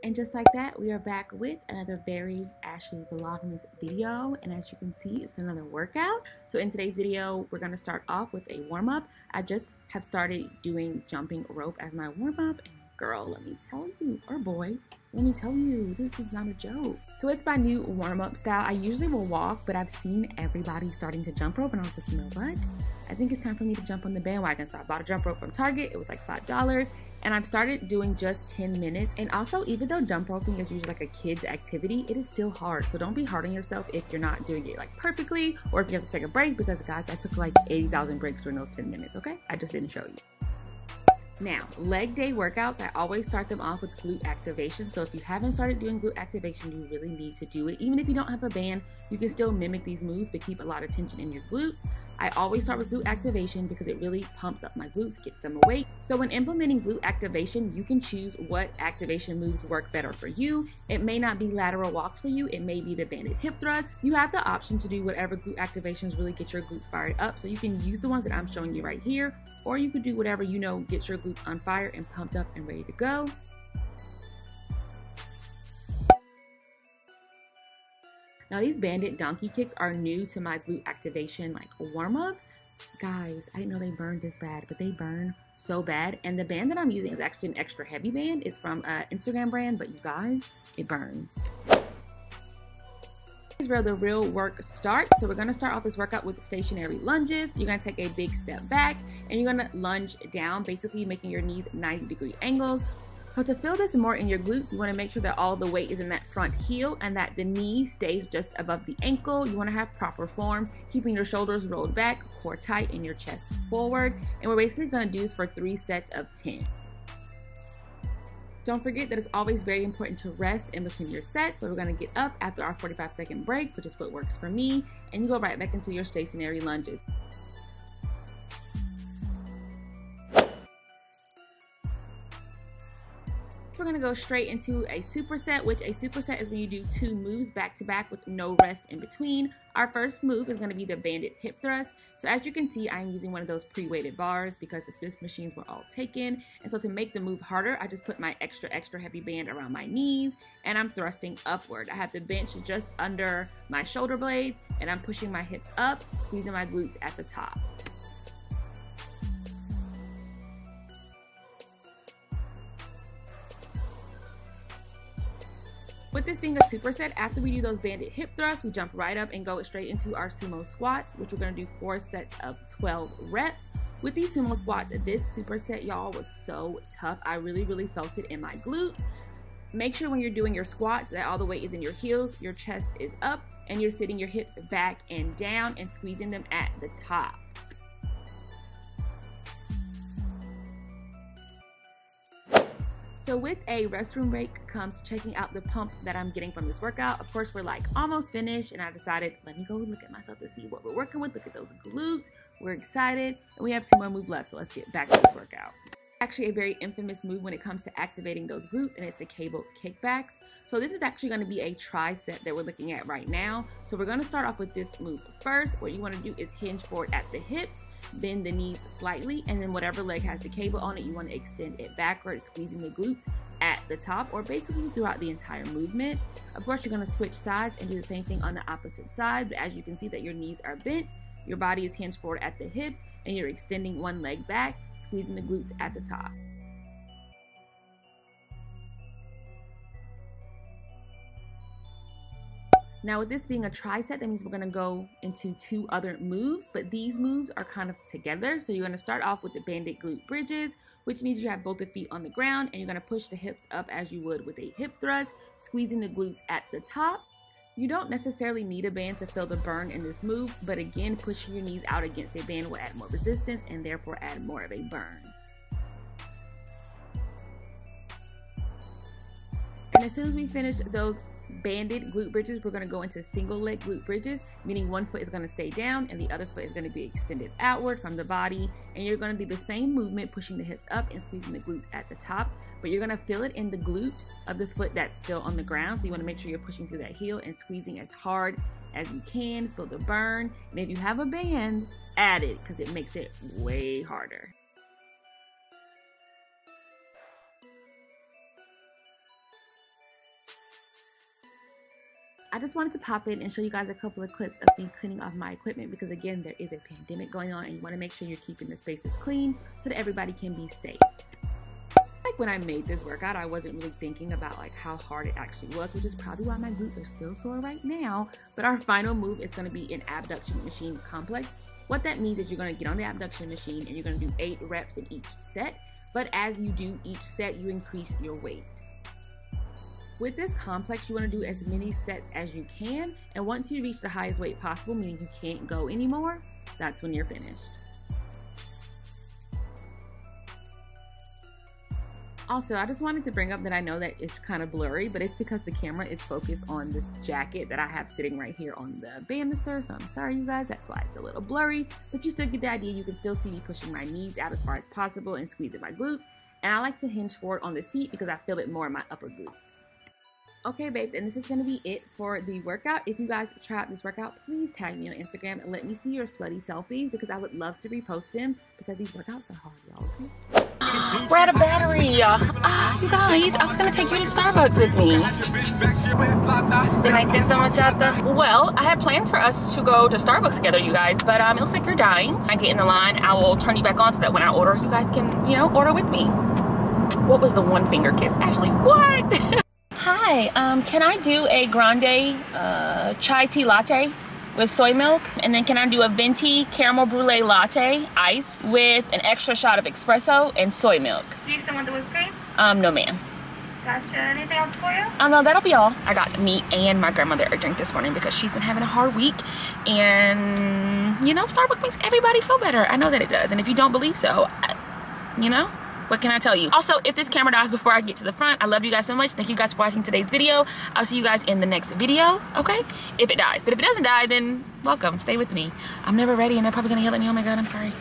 And just like that, we are back with another very Ashley Vlogmas video. And as you can see, it's another workout. So in today's video, we're going to start off with a warm-up. I just have started doing jumping rope as my warm-up. And girl, let me tell you, or boy, let me tell you, this is not a joke. So with my new warm-up style, I usually will walk, but I've seen everybody starting to jump rope. And I was like, you know what? I think it's time for me to jump on the bandwagon. So I bought a jump rope from Target. It was like $5. And I've started doing just 10 minutes. And also, even though jump roping is usually like a kid's activity, it is still hard. So don't be hard on yourself if you're not doing it like perfectly, or if you have to take a break, because guys, I took like 80,000 breaks during those 10 minutes, okay? I just didn't show you. Now, leg day workouts, I always start them off with glute activation. So if you haven't started doing glute activation, you really need to do it. Even if you don't have a band, you can still mimic these moves, but keep a lot of tension in your glutes. I always start with glute activation because it really pumps up my glutes, gets them awake. So when implementing glute activation, you can choose what activation moves work better for you. It may not be lateral walks for you. It may be the Bandit Hip Thrust. You have the option to do whatever glute activations really get your glutes fired up. So you can use the ones that I'm showing you right here, or you could do whatever you know gets your glutes on fire and pumped up and ready to go. Now these Bandit donkey kicks are new to my glute activation like warm-up. Guys, I didn't know they burned this bad, but they burn so bad. And the band that I'm using is actually an extra heavy band. It's from an Instagram brand, but you guys, it burns. This is where the real work starts. So we're gonna start off this workout with stationary lunges. You're gonna take a big step back and you're gonna lunge down, basically making your knees 90-degree angles. So to feel this more in your glutes, you want to make sure that all the weight is in that front heel and that the knee stays just above the ankle. You want to have proper form, keeping your shoulders rolled back, core tight, and your chest forward. And we're basically going to do this for 3 sets of 10. Don't forget that it's always very important to rest in between your sets, but we're going to get up after our 45-second break, which is what works for me, and you go right back into your stationary lunges. We're going to go straight into a superset, which a superset is when you do 2 moves back to back with no rest in between. Our first move is going to be the Bandit Hip Thrust. So as you can see, I'm using one of those pre-weighted bars because the Smith machines were all taken. And so to make the move harder, I just put my extra heavy band around my knees and I'm thrusting upward. I have the bench just under my shoulder blades and I'm pushing my hips up, squeezing my glutes at the top. With this being a superset, after we do those Bandit Hip Thrusts, we jump right up and go straight into our Sumo Squats, which we're going to do 4 sets of 12 reps. With these Sumo Squats, this superset, y'all, was so tough. I really felt it in my glutes. Make sure when you're doing your squats that all the weight is in your heels, your chest is up, and you're sitting your hips back and down and squeezing them at the top. So with a restroom break comes checking out the pump that I'm getting from this workout. Of course, we're like almost finished and I decided, let me go look at myself to see what we're working with. Look at those glutes. We're excited and we have 2 more moves left. So let's get back to this workout. Actually a very infamous move when it comes to activating those glutes, and it's the cable kickbacks. So this is actually going to be a tricep that we're looking at right now. So we're going to start off with this move first. What you want to do is hinge forward at the hips, bend the knees slightly, and then whatever leg has the cable on it, you want to extend it backward, squeezing the glutes at the top, or basically throughout the entire movement. Of course, you're going to switch sides and do the same thing on the opposite side, but as you can see that your knees are bent, your body is hinged forward at the hips, and you're extending one leg back, squeezing the glutes at the top. Now with this being a tricep, that means we're gonna go into 2 other moves, but these moves are kind of together. So you're gonna start off with the Bandit glute bridges, which means you have both the feet on the ground and you're gonna push the hips up as you would with a hip thrust, squeezing the glutes at the top. You don't necessarily need a band to feel the burn in this move, but again, pushing your knees out against a band will add more resistance and therefore add more of a burn. And as soon as we finish those Bandit glute bridges, we're going to go into single leg glute bridges, meaning one foot is going to stay down and the other foot is going to be extended outward from the body, and you're going to do the same movement, pushing the hips up and squeezing the glutes at the top, but you're going to feel it in the glute of the foot that's still on the ground. So you want to make sure you're pushing through that heel and squeezing as hard as you can. Feel the burn, and if you have a band, add it because it makes it way harder. I just wanted to pop in and show you guys a couple of clips of me cleaning off my equipment because again, there is a pandemic going on and you want to make sure you're keeping the spaces clean so that everybody can be safe. Like when I made this workout, I wasn't really thinking about like how hard it actually was, which is probably why my glutes are still sore right now. But our final move is going to be an abduction machine complex. What that means is you're going to get on the abduction machine and you're going to do 8 reps in each set. But as you do each set, you increase your weight. With this complex, you want to do as many sets as you can, and once you reach the highest weight possible, meaning you can't go anymore, that's when you're finished. Also, I just wanted to bring up that I know that it's kind of blurry, but it's because the camera is focused on this jacket that I have sitting right here on the banister, so I'm sorry you guys, that's why it's a little blurry, but you still get the idea. You can still see me pushing my knees out as far as possible and squeezing my glutes, and I like to hinge forward on the seat because I feel it more in my upper glutes. Okay, babes, and this is going to be it for the workout. If you guys try out this workout, please tag me on Instagram and let me see your sweaty selfies because I would love to repost them because these workouts are hard, y'all, okay? We're out of battery. You guys, I was going to take you to Starbucks with me. Well, I had plans for us to go to Starbucks together, you guys, but it looks like you're dying. I get in the line, I will turn you back on so that when I order, you guys can, you know, order with me. What was the one finger kiss? Ashley, what? Hi, can I do a grande chai tea latte with soy milk? And then can I do a venti caramel brulee latte, ice, with an extra shot of espresso and soy milk? Do you still want the whipped cream? No ma'am. Gotcha. Anything else for you? No, that'll be all. I got me and my grandmother a drink this morning because she's been having a hard week. And, you know, Starbucks makes everybody feel better. I know that it does. And if you don't believe so, you know, what can I tell you? Also, if this camera dies before I get to the front, I love you guys so much. Thank you guys for watching today's video. I'll see you guys in the next video, okay? If it dies. But if it doesn't die, then welcome. Stay with me. I'm never ready and they're probably gonna yell at me. Oh my God, I'm sorry.